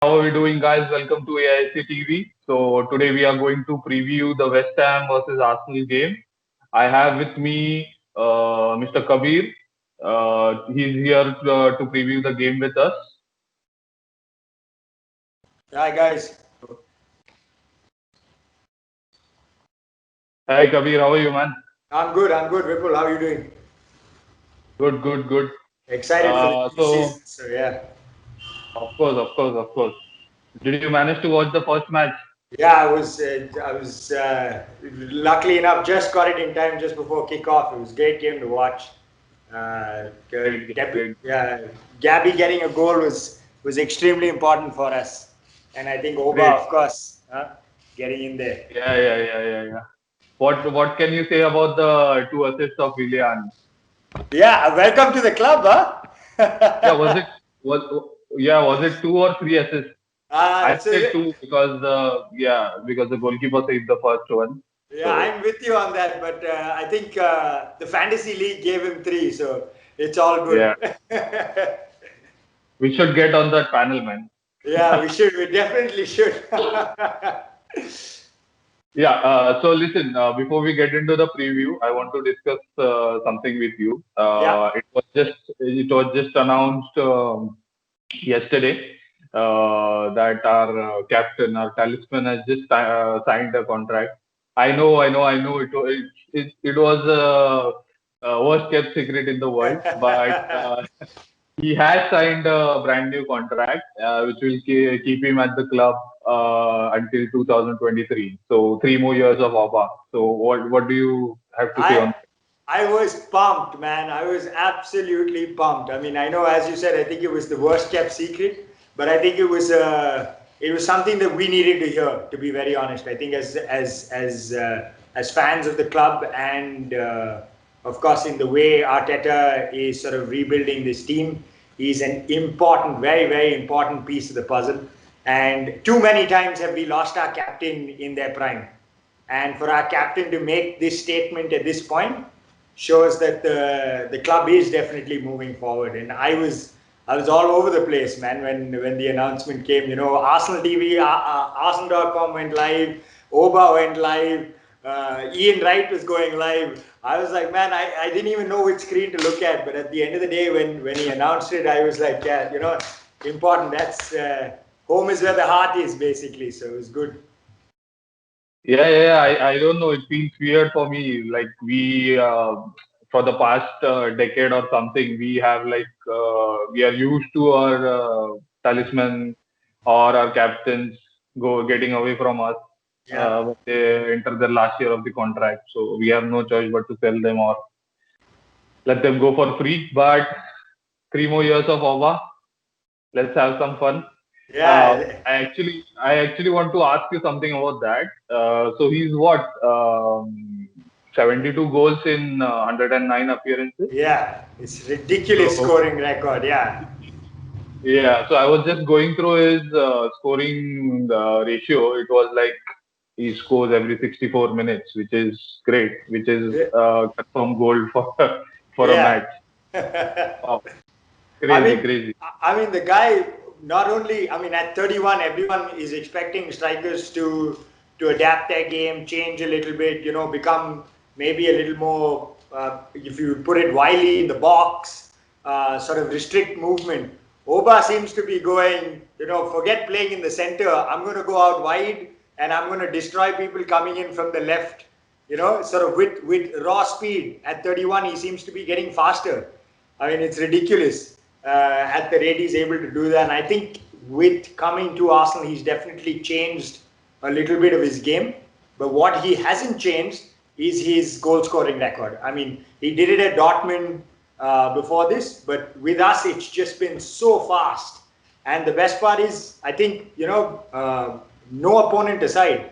How are we doing, guys? Welcome to AIC TV. So today we are going to preview the West Ham versus Arsenal game. I have with me Mr. Kabir. He's here to preview the game with us. Hi guys, Hi Kabir, how are you, man? I'm good. I'm good. Vipul, how are you doing? Good, good, good. Excited for the new So season. So yeah, of course. Did you manage to watch the first match? yeah. I was luckily enough just got it in time just before kickoff. It was a great game to watch. Great, great. Yeah, Gabby getting a goal was extremely important for us, and I think Oba, Great. of course, getting in there. Yeah. What can you say about the two assists of Willian? Yeah, welcome to the club, Yeah, was huh? it was was it two or three assists? I So said two because the goalkeeper saved the first one. yeah, So I'm with you on that, but I think the fantasy league gave him three, so it's all yeah, good. we should get on that panel, man. Yeah, we should. We definitely should. Yeah. So listen, before we get into the preview, I want to discuss something with you. Yeah. It was just announced yesterday that our captain, our talisman, has just signed a contract. I know. It was a worst kept secret in the world, but he has signed a brand new contract, which will keep him at the club until 2023. So 3 more years of ABBA. So what do you have to say I on? I was pumped, man. I was absolutely pumped. I mean, I know, as you said, I think it was the worst kept secret, but I think it was something that we needed to hear. To be very honest, I think as fans of the club and of course in the way Arteta is sort of rebuilding this team, he's an important, very important piece of the puzzle. And too many times have we lost our captain in their prime. And for our captain to make this statement at this point shows that the club is definitely moving forward. And I was all over the place, man, when the announcement came. You know, Arsenal TV, Arsenal.com went live, Oba went live, Ian Wright was going live. I was like, man, I didn't even know which screen to look at. But at the end of the day, when he announced it, I was like, yeah, important. That's home is where the heart is, basically. So it was good. Yeah. I don't know. It feels weird for me. Like for the past decade or something, we are used to our talisman or our captains getting away from us Yeah. when they enter the last year of the contract. So we have no choice but to sell them or let them go for free. But 3 more years of OVA, let's have some fun. Yeah, I actually want to ask you something about that. So he's what 72 goals in 109 appearances. yeah, it's ridiculous So scoring record. Yeah, yeah, so I was just going through his scoring ratio. It was like he scores every 64 minutes, which is great, which is confirmed gold for for a yeah. match. Wow, I crazy, mean, crazy. I mean, the guy not only. I mean, at 31, everyone is expecting strikers to adapt their game, change a little bit. Become maybe a little more. If you put it wily in the box, sort of restrict movement. Oba seems to be going. Forget playing in the center. I'm going to go out wide and I'm going to destroy people coming in from the left. Sort of with raw speed. At 31, he seems to be getting faster. I mean, it's ridiculous at the rate he's able to do that. And I think with coming to Arsenal, he's definitely changed a little bit of his game. But what he hasn't changed is his goal scoring record. I mean, he did it at Dortmund before this, but with us, it's just been so fast. And the best part is, I think, no opponent aside,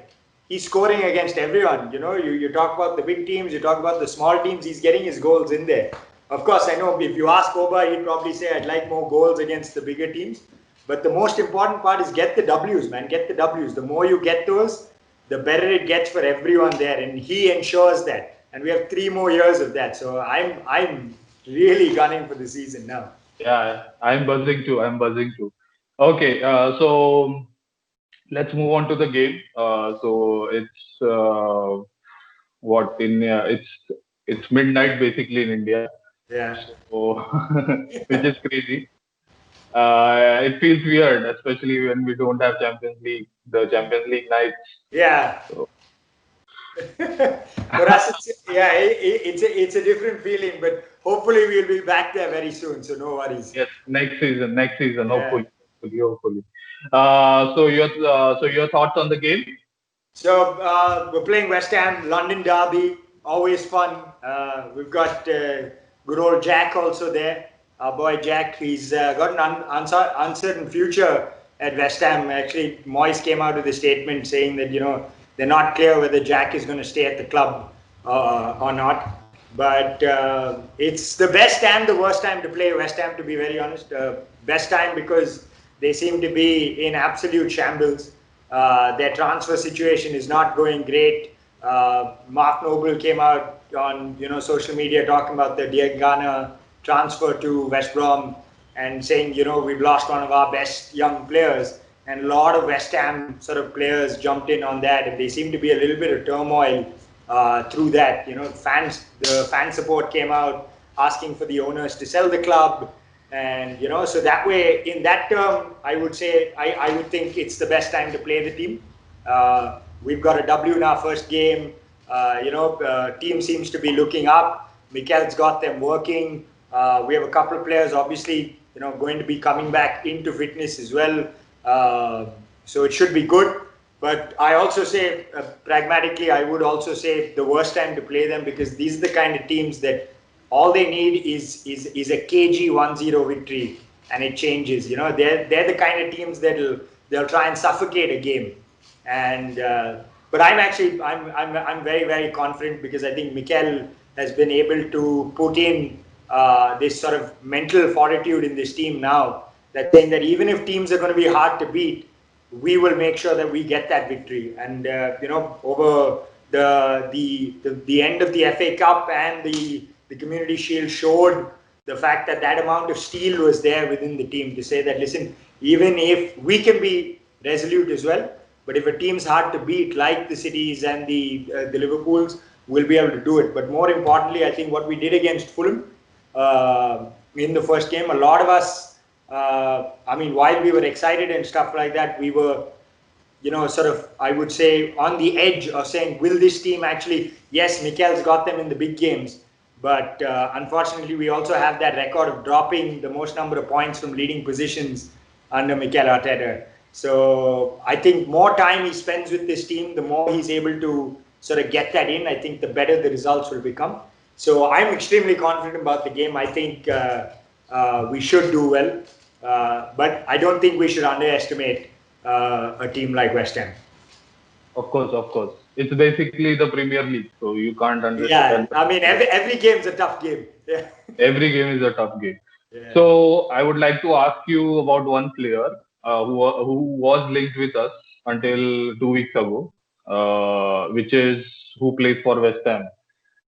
he's scoring against everyone. You talk about the big teams, you talk about the small teams, he's getting his goals in there. Of course, I know if you ask Oba, he'd probably say, I'd like more goals against the bigger teams. But the most important part is get the W's, man. Get the W's. The more you get those, the better it gets for everyone there. And he ensures that. And we have 3 more years of that. So I'm really gunning for the season now. Yeah, I'm buzzing too. I'm buzzing too. Okay, so let's move on to the game. So it's what in it's midnight basically in India, Yeah. so which is crazy. It feels weird, especially when we don't have Champions League, the Champions League nights. Yeah. So For us, it's a different feeling, but hopefully we'll be back there very soon. So no worries. yes, next season, Yeah. hopefully. So your thoughts on the game? So we're playing West Ham, London Derby, always fun. We've got good old Jack also there. Our boy Jack, he's got an uncertain future at West Ham. Actually, Moyes came out with a statement saying that they're not clear whether Jack is going to stay at the club or not. But it's the best and the worst time to play West Ham, to be very honest. Best time because they seem to be in absolute shambles. Their transfer situation is not going great. Mark Noble came out on social media talking about the Diangana transfer to West Brom and saying we've lost one of our best young players, and a lot of West Ham sort of players jumped in on that, and there seemed to be a little bit of turmoil through that. The fan support came out asking for the owners to sell the club, and so that way, in that term, I would say I would think it's the best time to play the team. We've got a W in our first game. Team seems to be looking up. Mikel's got them working. We have a couple of players, obviously, going to be coming back into fitness as well. So it should be good. But I also say, pragmatically, I would also say the worst time to play them, because these are the kind of teams that all they need is a KG 1-0 victory, and it changes. They're the kind of teams that they'll try and suffocate a game. And but I'm very, very confident, because I think Mikel has been able to put in this sort of mental fortitude in this team now, that saying that even if teams are going to be hard to beat, we will make sure that we get that victory. And over the end of the FA Cup and the Community Shield showed the fact that that amount of steel was there within the team to say that, listen, even if we can be resolute as well, but if a team's hard to beat, like the Cities and the Liverpools, we'll be able to do it. But more importantly, I think what we did against Fulham in the first game, a lot of us, while we were excited and stuff like that, we were, sort of, I would say, on the edge of saying, will this team actually, yes, Mikel's got them in the big games, but unfortunately, we also have that record of dropping the most number of points from leading positions under Mikel Arteta. So I think more time he spends with this team, the more he's able to sort of get that in. I think the better the results will become. So I'm extremely confident about the game. I think we should do well, but I don't think we should underestimate a team like West Ham. Of course. It's basically the Premier League, so you can't Yeah, understand. I mean every game's a tough game. Yeah. Every game is a tough game. Yeah. So I would like to ask you about one player who was linked with us until 2 weeks ago, which is who plays for West Ham.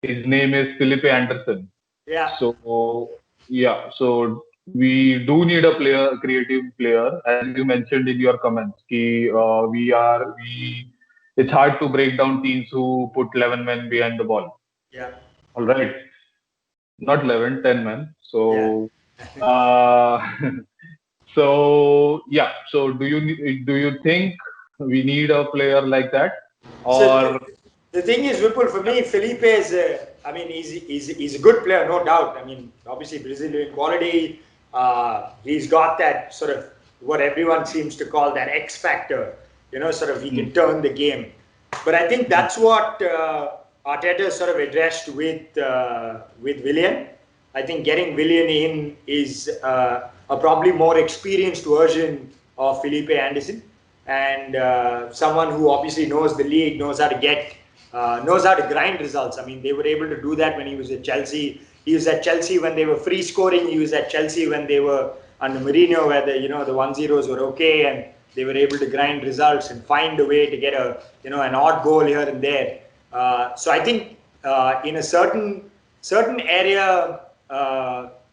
His name is Felipe Anderson. Yeah. So yeah, so we do need a player, creative player, as you mentioned in your comments. It's hard to break down teams who put 11 men behind the ball. Yeah. All right, not 11, 10 men. Yeah. So uh, so yeah. So do you think we need a player like that, So or the thing is, Vipul, for yeah, me, Felipe is, he's a good player, no doubt. I mean, obviously Brazilian quality. He's got that sort of what everyone seems to call that X factor. Sort of he can mm, turn the game. But I think mm, that's what Arteta sort of addressed with Willian. I think getting Willian in is a probably more experienced version of Felipe Anderson, and someone who obviously knows the league, knows how to grind results. I mean, they were able to do that when he was at Chelsea. He was at Chelsea when they were free scoring. He was at Chelsea when they were under Mourinho, where the 1-0s were okay, and they were able to grind results and find a way to get an odd goal here and there. So I think in a certain area,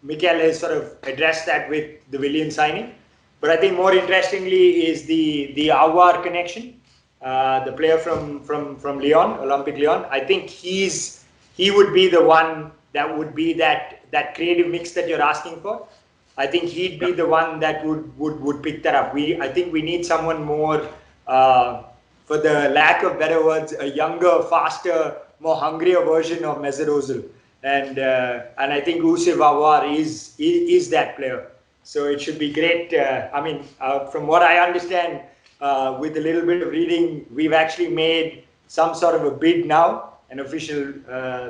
Mikel has sort of addressed that with the Willian signing. But I think more interestingly is the Awar connection, the player from Lyon, Olympic Lyon. I think he would be the one that would be that creative mix that you're asking for. I think he'd be the one that would pick that up. I think we need someone more, for the lack of better words, a younger, faster, more hungrier version of Mesut Ozil. And I think Youssef Aouar is that player. So it should be great. From what I understand, with a little bit of reading, we've actually made some sort of a bid now, an official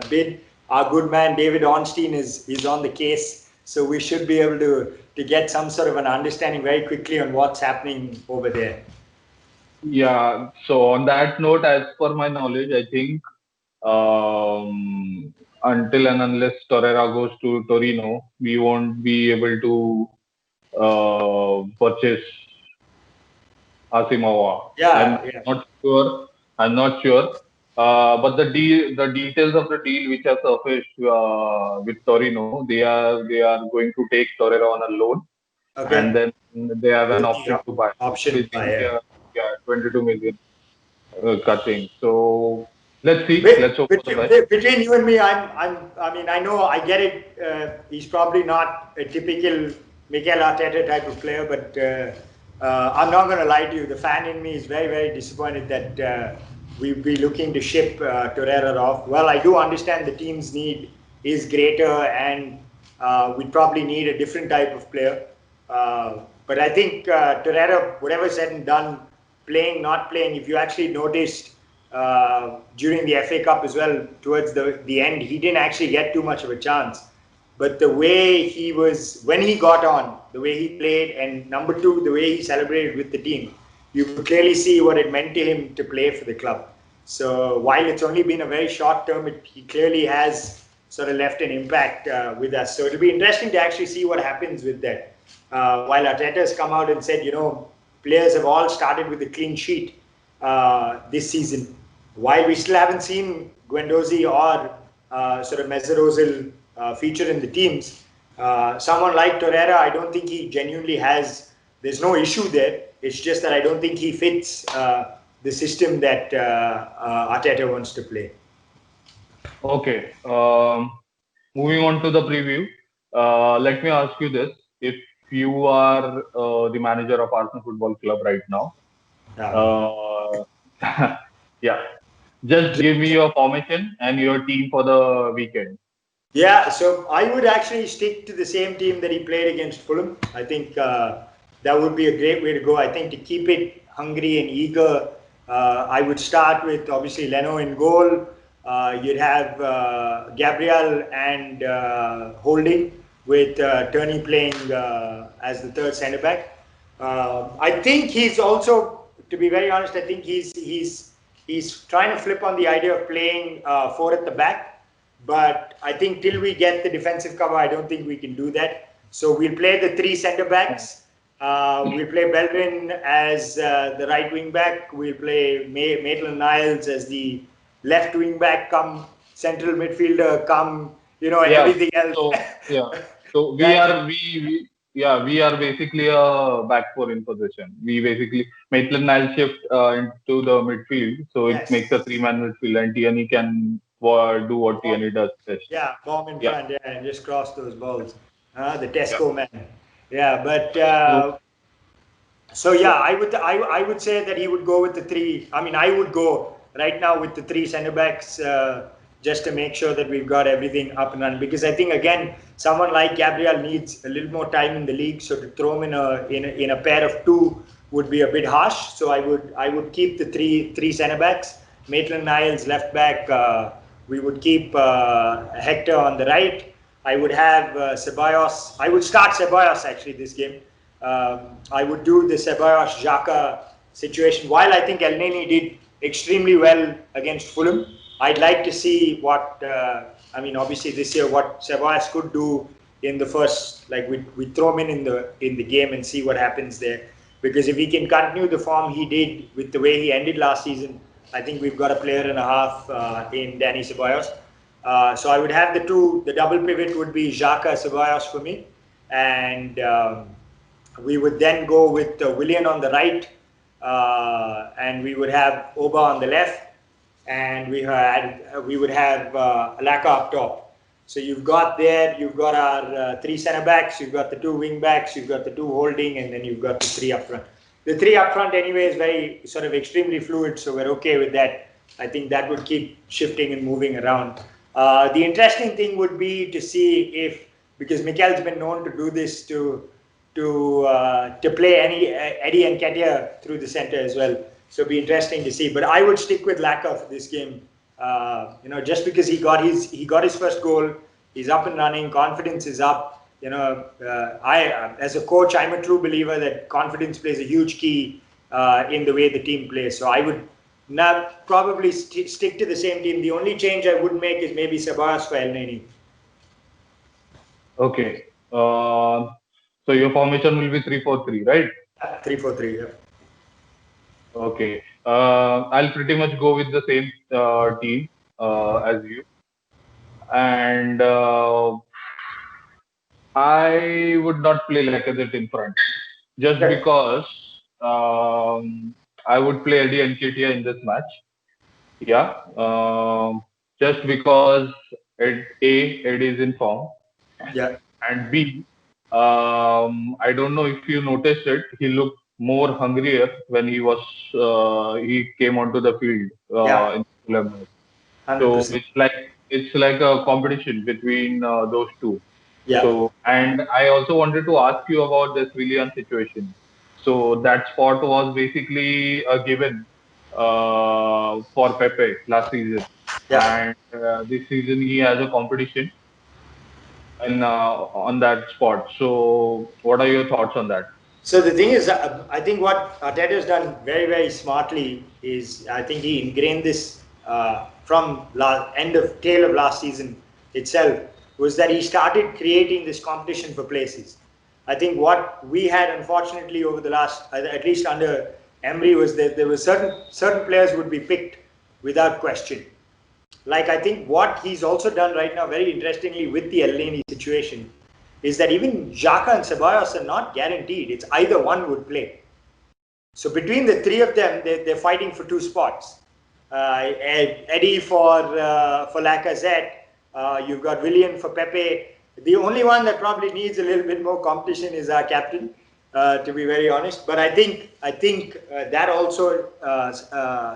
bid. Our good man David Ornstein is on the case, so we should be able to get some sort of an understanding very quickly on what's happening over there. Yeah. So on that note, as per my knowledge, I think until and unless Torreira goes to Torino, we won't be able to purchase Asimova. Yeah, yeah. Not sure. I'm not sure. But the details of the deal which are surfaced with Torino, they are going to take Torreira on a loan, and Okay. then they have an With option the to buy, option which is buyer. yeah 22 million cutting. So let's see. Let's hope for the best. Between you and me, I know I get it. He's probably not a typical Mikel Arteta type of player, but I'm not going to lie to you. The fan in me is very, very disappointed that we'll be looking to ship Torreira off. Well, I do understand the team's need is greater, and we probably need a different type of player. But I think Torreira, whatever said and done, playing, not playing, if you actually noticed during the FA Cup as well, towards the end, he didn't actually get too much of a chance. But the way he was, when he got on, the way he played, and number two, the way he celebrated with the team, you could clearly see what it meant to him to play for the club. So while it's only been a very short term, he clearly has sort of left an impact with us. So it'll be interesting to actually see what happens with that. While Arteta has come out and said, players have all started with a clean sheet this season. While we still haven't seen Guendouzi or sort of Mesut Ozil feature in the teams, someone like Torreira, I don't think he genuinely has. There's no issue there. It's just that I don't think he fits the system that Arteta wants to play. Okay. Moving on to the preview. Let me ask you this: if you are the manager of Arsenal Football Club right now, uh, yeah, just give me your formation and your team for the weekend. Yeah, so I would actually stick to the same team that he played against Fulham. I think that would be a great way to go. I think to keep it hungry and eager, I would start with obviously Leno in goal. You'd have Gabriel and Holding, with Turney playing as the third centre back. I think he's also, to be very honest, I think he's trying to flip on the idea of playing four at the back. But I think till we get the defensive cover, I don't think we can do that. So we'll play the three centre backs. We'll play Bellerin as the right wing back. We'll play Maitland-Niles as the left wing back, come central midfielder, come everything else. So we are basically a back four in position. We basically Maitland-Niles shift into the midfield, so it makes a three-man midfield, and Tierney can do what Tierney does best. Yeah, bomb in front, and just cross those balls. The Tesco man. Yeah, but so yeah, I would say that he would go with the three. I mean, I would go right now with the three centre backs just to make sure that we've got everything up and running. Because I think again, someone like Gabriel needs a little more time in the league, so to throw him in a pair of two would be a bit harsh. So I would keep the three centre backs. Maitland-Niles left back. We would keep Hector on the right. I would have Ceballos. I would start Ceballos actually this game. I would do the Ceballos-Xhaka situation. While I think Elneny did extremely well against Fulham, I'd like to see what, obviously this year, what Ceballos could do in the first, like we throw him in the game and see what happens there. Because if he can continue the form he did with the way he ended last season, I think we've got a player and a half in Dani Ceballos. So I would have the double pivot would be Xhaka, Ceballos for me. And We would then go with Willian on the right, and we would have Oba on the left, and we would have Alaka up top. So you've got our three centre backs, you've got the two wing backs, you've got the two holding, and then you've got the three up front. The three up front anyway is very sort of extremely fluid, so we're okay with that. I think that would keep shifting and moving around. The interesting thing would be to see if, because Mikel's been known to do this, to play Eddie Nketiah through the centre as well. So it'll be interesting to see. But I would stick with Laka for this game. Just because he got his first goal, he's up and running, confidence is up. I as a coach, I'm a true believer that confidence plays a huge key in the way the team plays. So I would not probably stick to the same team. The only change I would make is maybe Ceballos for Elneny. Okay. So your formation will be 3-4-3, right? 3-4-3, yeah. Okay. I'll pretty much go with the same team as you. And I would not play Lacazette in front. Just because I would play Eddie Nketiah in this match. Yeah. Just because Eddie is in form. Yeah. And B, I don't know if you noticed it, he looked more hungrier when he came onto the field in the match. So it's like a competition between those two. Yeah. So, and I also wanted to ask you about this Willian situation. So that spot was basically a given for Pepe last season, and this season he has a competition and on that spot. So, what are your thoughts on that? So the thing is, I think what Arteta has done very, very smartly is, I think he ingrained this from tail of last season itself, was that he started creating this competition for places. I think what we had, unfortunately, over the last, at least under Emery, was that there were certain players would be picked without question. Like, I think what he's also done right now, very interestingly, with the Elneny situation, is that even Xhaka and Ceballos are not guaranteed. It's either one would play. So between the three of them, they're fighting for two spots. Eddie for Lacazette. You've got Willian for Pepe. The only one that probably needs a little bit more competition is our captain, to be very honest. But I think that also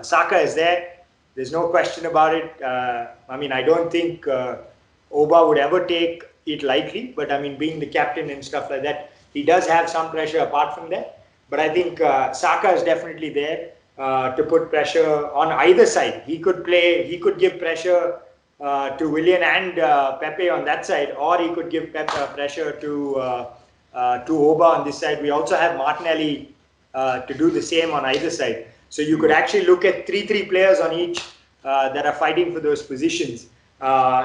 Saka is there. There's no question about it. I don't think Oba would ever take it lightly, but being the captain and stuff like that, he does have some pressure apart from that. But I think Saka is definitely there to put pressure on either side. He could give pressure to Willian and Pepe on that side, or he could give pressure to Oba on this side. We also have Martinelli to do the same on either side. So you could actually look at 3 players on each that are fighting for those positions.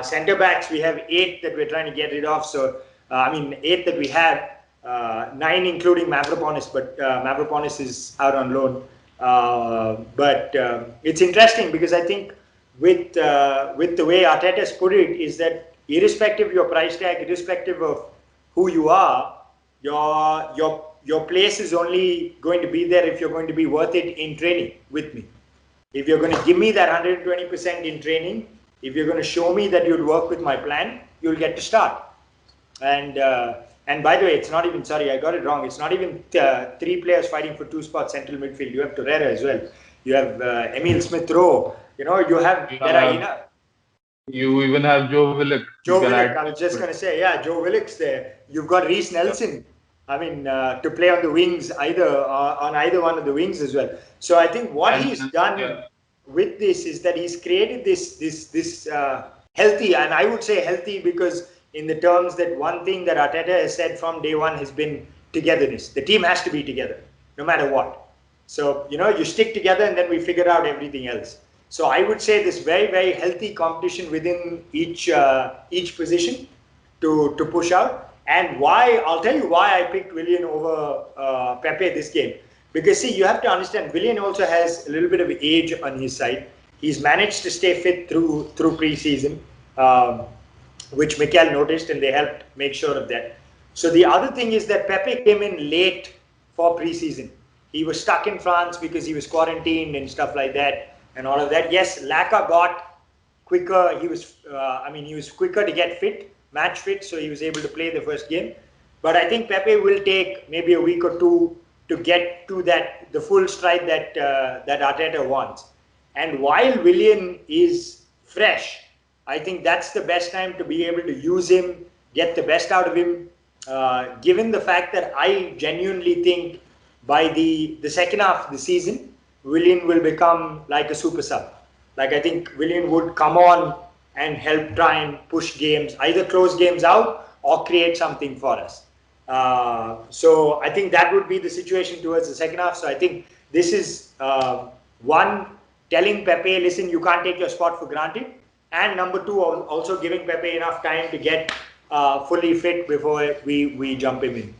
Centre backs, we have 8 that we're trying to get rid of. So 8 that we have, 9 including Mavropanos, but Mavropanos is out on loan. But it's interesting because I think with the way Arteta's put it, is that irrespective of your price tag, irrespective of who you are, your place is only going to be there if you're going to be worth it in training with me. If you're going to give me that 120% in training, if you're going to show me that you'll work with my plan, you'll get to start. And by the way, it's not even, sorry, I got it wrong. It's not even 3 players fighting for 2 spots central midfield. You have Torreira as well. You have Emil Smith-Rowe. You have Vieira. You even have Joe Willock. I was just going to say, Joe Willock's there. You've got Reece Nelson. To play on the wings, on either one of the wings as well. So I think what he's done with this is that he's created this healthy, and I would say healthy because in the terms that one thing that Arteta has said from day one has been togetherness. The team has to be together, no matter what. So, you stick together and then we figure out everything else. So I would say this very, very healthy competition within each position to push out. And why, I'll tell you why I picked Willian over Pepe this game. Because see, you have to understand, Willian also has a little bit of age on his side. He's managed to stay fit through pre-season, which Mikel noticed, and they helped make sure of that. So the other thing is that Pepe came in late for preseason. He was stuck in France because he was quarantined and stuff like that and all of that. Yes, Laka got quicker. He was, he was quicker to get fit, match fit, so he was able to play the first game. But I think Pepe will take maybe a week or two to get to the full stride that Arteta wants. And while Willian is fresh, I think that's the best time to be able to use him, get the best out of him. Given the fact that I genuinely think by the second half of the season, Willian will become like a super sub. Like I think Willian would come on and help try and push games, either close games out or create something for us. So I think that would be the situation towards the second half. So I think this is one, telling Pepe, listen, you can't take your spot for granted. And number two, also giving Pepe enough time to get fully fit before we jump him in.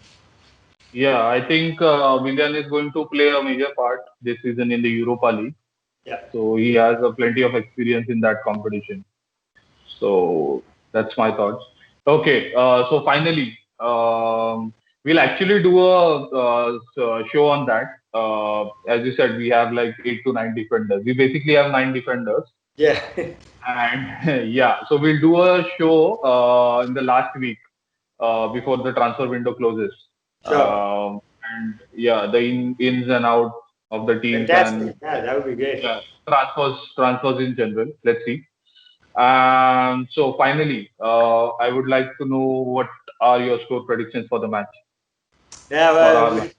Yeah, I think Willian is going to play a major part this season in the Europa League. Yeah. So he has plenty of experience in that competition. So that's my thoughts. Okay, so finally, we'll actually do a show on that. As you said, we have like 8 to 9 defenders. We basically have 9 defenders. Yeah. And yeah, so we'll do a show in the last week before the transfer window closes. Sure. And yeah, the ins and outs of the teams Fantastic. and Yeah, that would be great. yeah, transfers in general. Let's see. So finally, I would like to know what are your score predictions for the match? Yeah, Or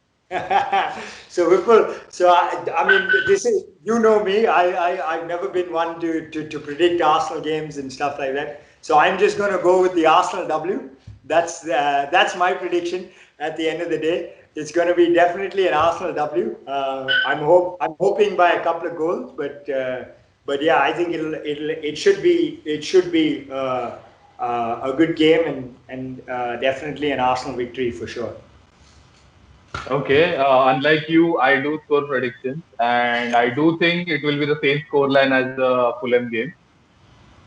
so Vipul, so I mean, this is, you know me, I've never been one to predict Arsenal games and stuff like that. So I'm just going to go with the Arsenal W. That's my prediction at the end of the day. It's going to be definitely an Arsenal W. I'm hoping by a couple of goals, but yeah, I think it should be a good game and definitely an Arsenal victory for sure. Okay, unlike you, I do score predictions, and I do think it will be the same scoreline as the Fulham game.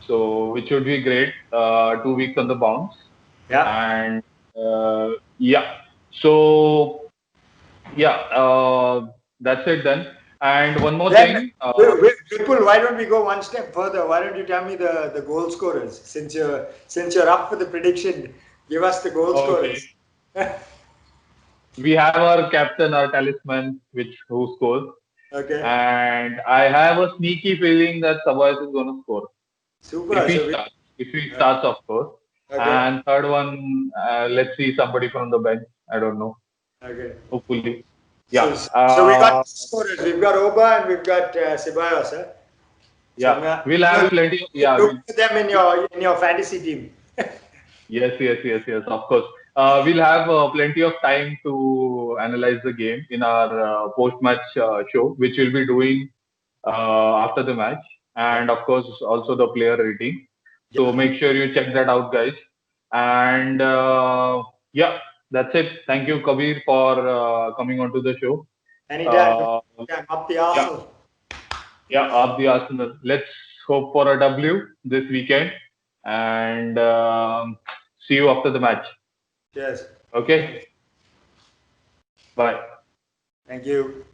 So, which would be great. 2 weeks on the bounce, Yeah. and yeah. So yeah, that's it then. And one more Then, thing. Vipul, why don't we go one step further? Why don't you tell me the goal scorers? Since you're up for the prediction, give us the goal Okay. scorers. We have our captain, our talisman, who scores. Okay. And I have a sneaky feeling that Sabais is going to score. Super. If he starts, of course. Okay. And third one, let's see somebody from the bench. I don't know. Okay. Hopefully. Yeah. So we got scorers. We've got Oba and we've got Ceballos. Huh? Yeah. We'll have plenty. Yeah. Look for them in your fantasy team. Yes. Of course. We'll have plenty of time to analyze the game in our post-match show, which we'll be doing after the match, and of course also the player rating. So make sure you check that out, guys. And yeah, that's it. Thank you, Kabir, for coming onto the show. Anytime. Up the Arsenal. Yeah, up the Arsenal. Let's hope for a W this weekend, and see you after the match. Cheers. Okay. Bye. Thank you.